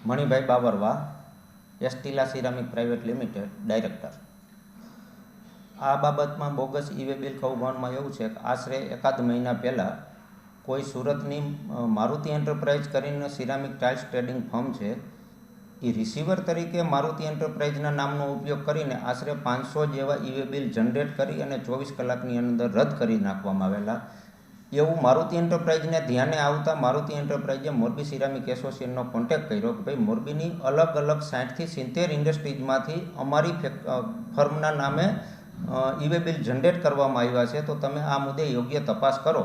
Manibhai Babarwa, Estila ceramic private limited, director. આ બાબતમાં bogus ઈ-વે bill કૌભાંડમાં એવું છે કે આશરે એકાદ મહિના પહેલાં કોઈ સુરતની મારુતિ એન્ટરપ્રાઇઝ કરીને સિરામિક ટાઇલ્સ ટ્રેડિંગ ફર્મ છે, એ રિસીવર તરીકે મારુતિ એન્ટરપ્રાઇઝના નામનો ઉપયોગ કરીને આશરે 500 જેવા ઈ-વે બિલ જનરેટ કરી અને 24 કલાકની અંદર રદ કરી નાખવામાં આવેલા. એવું મારુતિ એન્ટરપ્રાઇઝને ધ્યાને આવતા મારુતિ એન્ટરપ્રાઇઝે મોરબી સિરામિક એસોસિએશનનો કોન્ટેક્ટ કર્યો કે ભાઈ મોરબીની અલગ અલગ 60થી 70 ઇન્ડસ્ટ્રીઝમાંથી અમારી ફર્મના નામે ઈ-વે બિલ જનરેટ કરવામાં આવ્યા છે, તો તમે આ મુદ્દે યોગ્ય તપાસ કરો.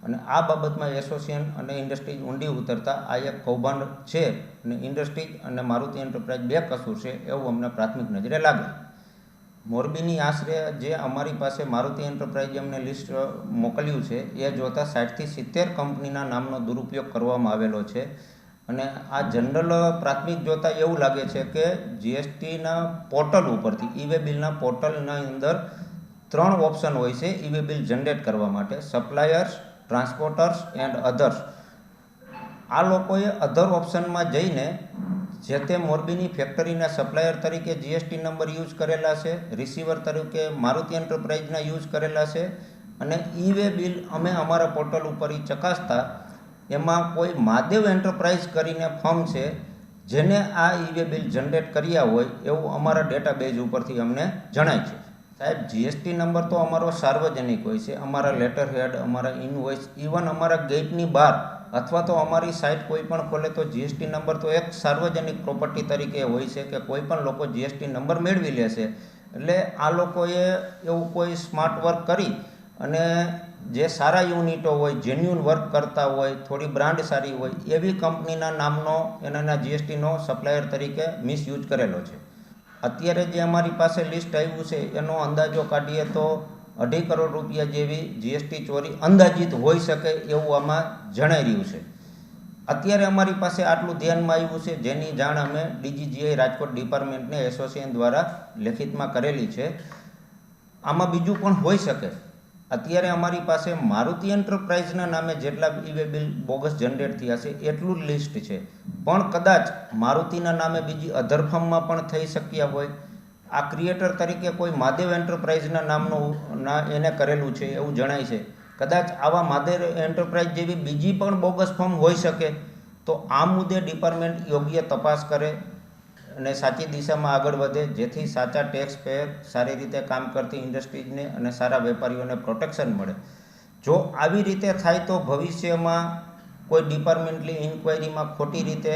અને આ બાબતમાં એસોસિએશન અને ઇન્ડસ્ટ્રીઝ ઊંડી ઉતરતા આ એક કૌભાંડ છે અને ઇન્ડસ્ટ્રીઝ અને મારુતિ એન્ટરપ્રાઇઝ બે કસૂર છે એવું અમને પ્રાથમિક નજરે લાગે. મોરબીની આશરે જે અમારી પાસે મારુતિ એન્ટરપ્રાઇઝે અમને લિસ્ટ મોકલ્યું છે એ જોતાં 60થી 70 કંપનીના નામનો દુરુપયોગ કરવામાં આવેલો છે. અને આ જનરલ પ્રાથમિક જોતાં એવું લાગે છે કે જીએસટીના પોર્ટલ ઉપરથી ઈ-વે બિલના પોર્ટલના અંદર 3 ઓપ્શન હોય છે ઈ-વે બિલ જનરેટ કરવા માટે: સપ્લાયર્સ, ટ્રાન્સપોર્ટર્સ એન્ડ અધર્સ. આ લોકોએ અધર ઓપ્શનમાં જઈને જે તે મોરબીની ફેક્ટરીના સપ્લાયર તરીકે જીએસટી નંબર યુઝ કરેલા છે, રિસીવર તરીકે મારુતિ એન્ટરપ્રાઇઝના યુઝ કરેલા છે. અને ઈ-વે બિલ અમે અમારા પોર્ટલ ઉપર ચકાસતા એમાં કોઈ મહાદેવ એન્ટરપ્રાઇઝ કરીને ફર્મ છે જેને આ ઈ-વે બિલ જનરેટ કર્યા હોય એવું અમારા ડેટાબેઝ ઉપરથી અમને જણાય છે. સાહેબ, જીએસટી નંબર તો અમારો સાર્વજનિક હોય છે. અમારા લેટર હેડ, અમારા ઇનવોઇસ, ઇવન અમારા ગેટની બહાર અથવા તો અમારી સાઇટ કોઈ પણ ખોલે તો જીએસટી નંબર તો એક સાર્વજનિક પ્રોપર્ટી તરીકે હોય છે કે કોઈ પણ લોકો જીએસટી નંબર મેળવી લેશે. એટલે આ લોકોએ એવું કોઈ સ્માર્ટ વર્ક કરી અને જે સારા યુનિટો હોય, જેન્યુઅન વર્ક કરતા હોય, થોડી બ્રાન્ડ સારી હોય એવી કંપનીના નામનો એના જીએસટીનો સપ્લાયર તરીકે મિસયુઝ કરેલો છે. અત્યારે જે અમારી પાસે લિસ્ટ આવ્યું છે એનો અંદાજો કાઢીએ તો 2.5 કરોડ રૂપિયા જેવી જીએસટી ચોરી અંદાજિત હોઈ શકે એવું આમાં જણાઈ રહ્યું છે. અત્યારે અમારી પાસે આટલું ધ્યાનમાં આવ્યું છે જેની જાણ અમે ડીજીજીઆઈ રાજકોટ ડિપાર્ટમેન્ટને એસોસિએશન દ્વારા લેખિતમાં કરેલી છે. આમાં બીજું પણ હોઈ શકે. અત્યારે અમારી પાસે મારુતિ એન્ટરપ્રાઇઝના નામે જેટલા ઈ-વે બિલ બોગસ જનરેટ થયા છે એટલું જ લિસ્ટ છે, પણ કદાચ મારુતિના નામે બીજી અધર ફર્મમાં પણ થઈ શક્યા હોય. આ ક્રિએટર તરીકે કોઈ મહાદેવ એન્ટરપ્રાઇઝના નામનું એને કરેલું છે એવું જણાય છે. કદાચ આવા મહાદેવ એન્ટરપ્રાઇઝ જેવી બીજી પણ બોગસ ફર્મ હોઈ શકે. તો આ મુદ્દે ડિપાર્ટમેન્ટ યોગ્ય તપાસ કરે અને સાચી દિશામાં આગળ વધે, જેથી સાચા ટેક્સ પેયર, સારી રીતે કામ કરતી ઇન્ડસ્ટ્રીઝને અને સારા વેપારીઓને પ્રોટેક્શન મળે. જો આવી રીતે થાય તો ભવિષ્યમાં કોઈ ડિપાર્ટમેન્ટલી ઇન્ક્વાયરીમાં ખોટી રીતે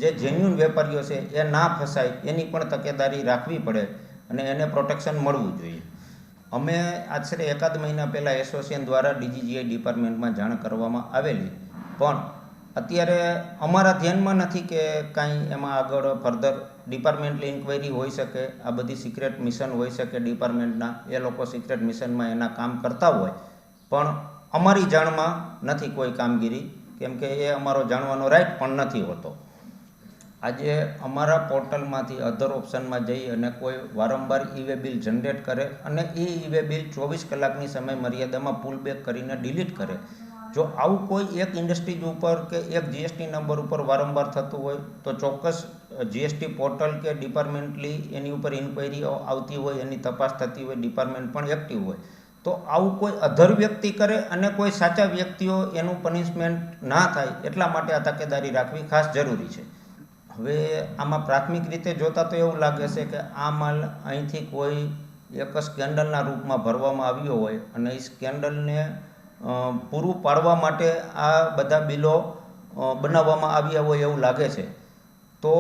જે જેન્યુઅન વેપારીઓ છે એ ના ફસાય એની પણ તકેદારી રાખવી પડે અને એને પ્રોટેક્શન મળવું જોઈએ. અમે આશરે એકાદ મહિના પહેલાં એસોસિએશન દ્વારા ડીજીજીઆઈ ડિપાર્ટમેન્ટમાં જાણ કરવામાં આવેલી, પણ અત્યારે અમારા ધ્યાનમાં નથી કે કાંઈ એમાં આગળ ફર્ધર ડિપાર્ટમેન્ટલી ઇન્ક્વાયરી હોઈ શકે. આ બધી સિક્રેટ મિશન હોઈ શકે ડિપાર્ટમેન્ટના, એ લોકો સિક્રેટ મિશનમાં એના કામ કરતા હોય, પણ અમારી જાણમાં નથી કોઈ કામગીરી, કેમ કે એ અમારો જાણવાનો રાઇટ પણ નથી હોતો. આજે અમારા પોર્ટલમાંથી અધર ઓપ્શનમાં જઈ અને કોઈ વારંવાર ઈ-વે બિલ જનરેટ કરે અને એ ઈ-વે બિલ 24 કલાકની સમય મર્યાદામાં પુલ બેક કરીને ડિલીટ કરે. જો આવું કોઈ એક ઇન્ડસ્ટ્રીઝ ઉપર કે એક જીએસટી નંબર ઉપર વારંવાર થતું હોય તો ચોક્કસ જીએસટી પોર્ટલ કે ડિપાર્ટમેન્ટલી એની ઉપર ઇન્ક્વાયરીઓ આવતી હોય, એની તપાસ થતી હોય, ડિપાર્ટમેન્ટ પણ એક્ટિવ હોય. તો આવું કોઈ અધર વ્યક્તિ કરે અને કોઈ સાચા વ્યક્તિઓ એનું પનિશમેન્ટ ના થાય એટલા માટે આ તકેદારી રાખવી ખાસ જરૂરી છે. હવે આમાં પ્રાથમિક રીતે જોતાં તો એવું લાગે છે કે આ માલ અહીંથી કોઈ એક સ્કેન્ડલના રૂપમાં ભરવામાં આવ્યો હોય અને એ સ્કેન્ડલને પૂરું પાડવા માટે આ બધા બિલો બનાવવામાં આવ્યા હોય એવું લાગે છે. તો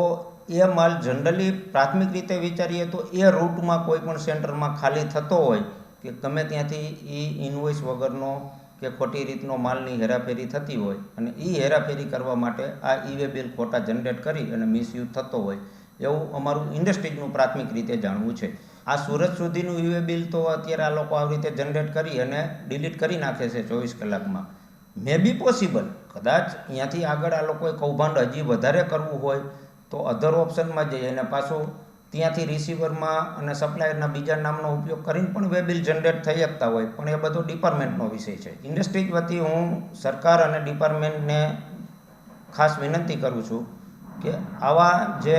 એ માલ જનરલી પ્રાથમિક રીતે વિચારીએ તો એ રૂટમાં કોઈ પણ સેન્ટરમાં ખાલી થતો હોય કે ગમે ત્યાંથી એ ઇનવોઇસ વગરનો કે ખોટી રીતનો માલની હેરાફેરી થતી હોય અને એ હેરાફેરી કરવા માટે આ ઈ-વે બિલ ખોટા જનરેટ કરી અને મિસયુઝ થતો હોય એવું અમારું ઇન્ડસ્ટ્રીઝનું પ્રાથમિક રીતે જાણવું છે. આ સુરત સુધીનું ઈ-વે બિલ તો અત્યારે આ લોકો આવી રીતે જનરેટ કરી અને ડિલીટ કરી નાખે છે 24 કલાકમાં. મે બી પોસિબલ, કદાચ અહીંયાથી આગળ આ લોકોએ કૌભાંડ હજી વધારે કરવું હોય તો અધર ઓપ્શનમાં જઈએ અને પાછું ત્યાંથી રિસીવરમાં અને સપ્લાયરના બીજા નામનો ઉપયોગ કરીને પણ વે બિલ જનરેટ થઈ શકતા હોય, પણ એ બધો ડિપાર્ટમેન્ટનો વિષય છે. ઇન્ડસ્ટ્રીઝ વતી હું સરકાર અને ડિપાર્ટમેન્ટને ખાસ વિનંતી કરું છું કે આવા જે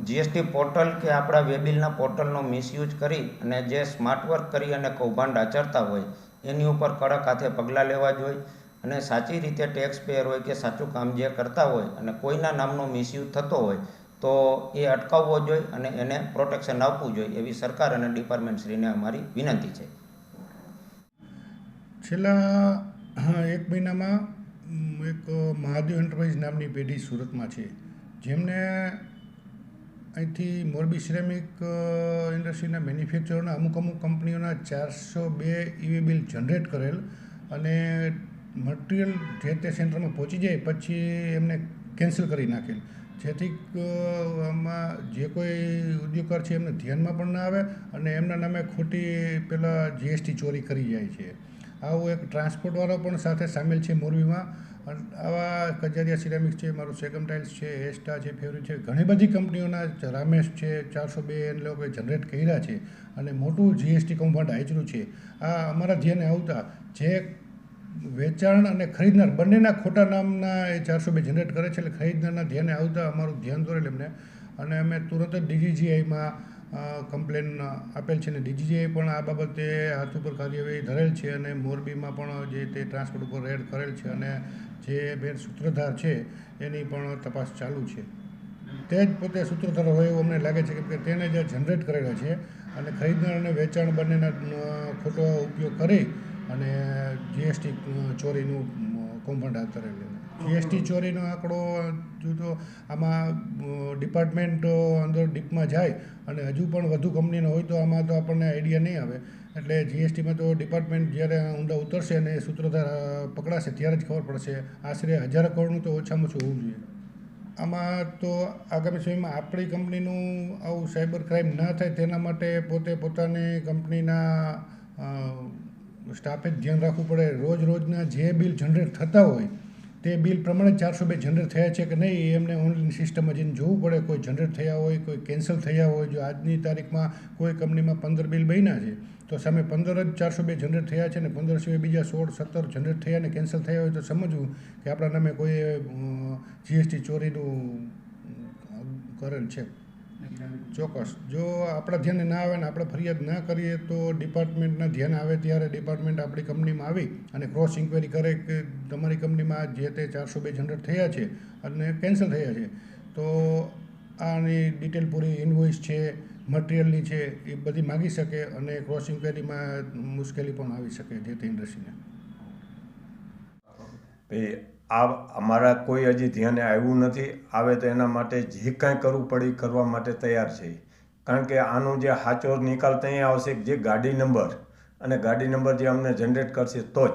જીએસટી પોર્ટલ કે આપણા વેબિલના પોર્ટલનો મિસયુઝ કરી અને જે સ્માર્ટ વર્ક કરી અને કૌભાંડ આચરતા હોય એની ઉપર કડક હાથે પગલાં લેવા જોઈએ અને સાચી રીતે ટેક્સ પેયર હોય કે સાચું કામ જે કરતા હોય અને કોઈના નામનો મિસયુઝ થતો હોય તો એ અટકાવવો જોઈએ અને એને પ્રોટેક્શન આપવું જોઈએ એવી સરકાર અને ડિપાર્ટમેન્ટશ્રીને અમારી વિનંતી છે. છેલ્લા એક મહિનામાં એક મહાદેવ એન્ટરપ્રાઇઝ નામની પેઢી સુરતમાં છે, જેમને અહીંથી મોરબી સિરેમિક ઇન્ડસ્ટ્રીના મેન્યુફેક્ચરોના અમુક કંપનીઓના 402 ઈ-વે બિલ જનરેટ કરેલ અને મટીરિયલ જે તે સેન્ટરમાં પહોંચી જાય પછી એમને કેન્સલ કરી નાખેલ, જેથી આમાં જે કોઈ ઉદ્યોગકાર છે એમને ધ્યાનમાં પણ ના આવે અને એમના નામે ખોટી પેલા જીએસટી ચોરી કરી જાય છે. આવું એક ટ્રાન્સપોર્ટવાળો પણ સાથે સામેલ છે મોરબીમાં. આવા કજારિયા સિરામિક્સ છે, મારું સેગમ ટાઇલ્સ છે, એસ્ટા છે, ફેવરિટ છે, ઘણી બધી કંપનીઓના રામેશ છે, 402 એ લોકોએ જનરેટ કર્યા છે અને મોટું જીએસટી કૌભાંડ આચર્યું છે. આ અમારા ધ્યાને આવતા જે વેચાણ અને ખરીદનાર બંનેના ખોટા નામના એ 402 જનરેટ કરે છે, એટલે ખરીદનારના ધ્યાને આવતા અમારું ધ્યાન દોરેલ એમને અને અમે તુરંત જ DGGIમાં કમ્પ્લેન આપેલ છે અને DGGI પણ આ બાબતે હાથ ઉપર કાર્યવાહી ધરેલ છે અને મોરબીમાં પણ જે તે ટ્રાન્સપોર્ટ ઉપર રેડ કરેલ છે અને જે બેન સૂત્રધાર છે એની પણ તપાસ ચાલુ છે. તે જ પોતે સૂત્રધાર હોય એવું અમને લાગે છે, કેમ કે તેને જે જનરેટ કરેલા છે અને ખરીદનાર અને વેચાણ બંનેના ખોટો ઉપયોગ કરી અને જીએસટી ચોરીનું કૌભાંડ હાથ ધરેલું. જીએસટી ચોરીનો આંકડો જો આમાં ડિપાર્ટમેન્ટ અંદર ડીપમાં જાય અને હજુ પણ વધુ કંપનીનો હોય તો આમાં તો આપણને આઈડિયા નહીં આવે. એટલે જીએસટીમાં તો ડિપાર્ટમેન્ટ જ્યારે ઊંડા ઉતરશે અને સૂત્રધાર પકડાશે ત્યારે જ ખબર પડશે. આશરે 1000 કરોડનું તો ઓછામાં ઓછું હોવું જોઈએ. આમાં તો આગામી સમયમાં આપણી કંપનીનું આવું સાયબર ક્રાઇમ ના થાય તેના માટે પોતે પોતાની કંપનીના સ્ટાફે જ ધ્યાન રાખવું પડે. રોજના જે બિલ જનરેટ થતા હોય તે બિલ પ્રમાણે 402 જનરેટ થયા છે કે નહીં એમને ઓનલાઈન સિસ્ટમમાં જઈને જોવું પડે. કોઈ જનરેટ થયા હોય, કોઈ કેન્સલ થયા હોય. જો આજની તારીખમાં કોઈ કંપનીમાં 15 બિલ બન્યા છે તો સામે 15 જ 402 જનરેટ થયા છે ને 15 સિવાય બીજા 16-17 જનરેટ થયા ને કેન્સલ થયા હોય તો સમજવું કે આપણા નામે કોઈ જીએસટી ચોરીનું કરેલ છે. ચોક્કસ જો આપણા ધ્યાને ના આવે ને આપણે ફરિયાદ ના કરીએ તો ડિપાર્ટમેન્ટના ધ્યાન આવે ત્યારે ડિપાર્ટમેન્ટ આપણી કંપનીમાં આવી અને ક્રોસ ઇન્ક્વાયરી કરે કે તમારી કંપનીમાં જે તે 402 જનરેટ થયા છે અને કેન્સલ થયા છે તો આની ડિટેલ પૂરી ઇન્વોઇસ છે, મટિરિયલની છે એ બધી માગી શકે અને ક્રોસ ઇન્ક્વાયરીમાં મુશ્કેલી પણ આવી શકે જે તે ઇન્ડસ્ટ્રીને. આ અમારા કોઈ હજી ધ્યાને આવ્યું નથી. આવે તો એના માટે જે કાંઈ કરવું પડે એ કરવા માટે તૈયાર છે, કારણ કે આનો જે સાચો નિકાલ ત્યાં આવશે જે ગાડી નંબર અને ગાડી નંબર જે અમને જનરેટ કરશે તો જ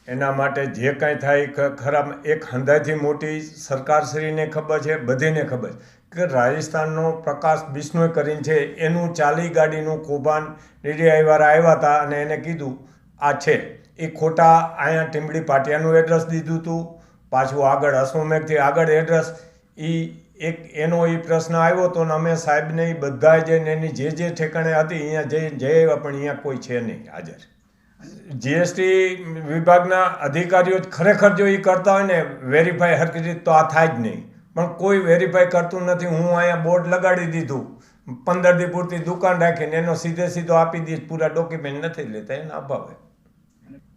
એના માટે જે કાંઈ થાય ખરાબ. એક હંધાઈથી મોટી સરકારશ્રીને ખબર છે, બધીને ખબર કે રાજસ્થાનનો પ્રકાશ બિશ્નોઈ કરીને છે એનું 40 ગાડીનું કૌભાંડ DDI-વાળા આવ્યા હતા અને એને કીધું આ છે એ ખોટા અહીંયા ટીમડી પાટિયાનું એડ્રેસ દીધું હતું, પાછું આગળ અશ્વમેઘથી આગળ એડ્રેસ એનો પ્રશ્ન આવ્યો હતો ને અમે સાહેબને એ બધા જઈને એની જે ઠેકાણે હતી અહીંયા જઈ આવ્યા પણ અહીંયા કોઈ છે નહીં હાજર. જીએસટી વિભાગના અધિકારીઓ ખરેખર જો એ કરતા હોય ને વેરીફાઈ હરકી રીતે તો આ થાય જ નહીં, પણ કોઈ વેરીફાઈ કરતું નથી. હું અહીંયા બોર્ડ લગાડી દીધું 15 દી પૂરતી દુકાન રાખીને એનો સીધો આપી દઈશ, પૂરા ડોક્યુમેન્ટ નથી લેતા એના અભાવે.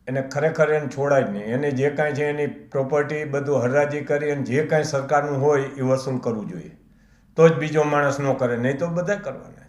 એને ખરેખર એને છોડાય જ નહીં. એને જે કાંઈ છે એની પ્રોપર્ટી બધું હરાજી કરી અને જે કાંઈ સરકારનું હોય એ વસૂલ કરવું જોઈએ, તો જ બીજો માણસ ન કરે, નહીં તો બધા કરવાના.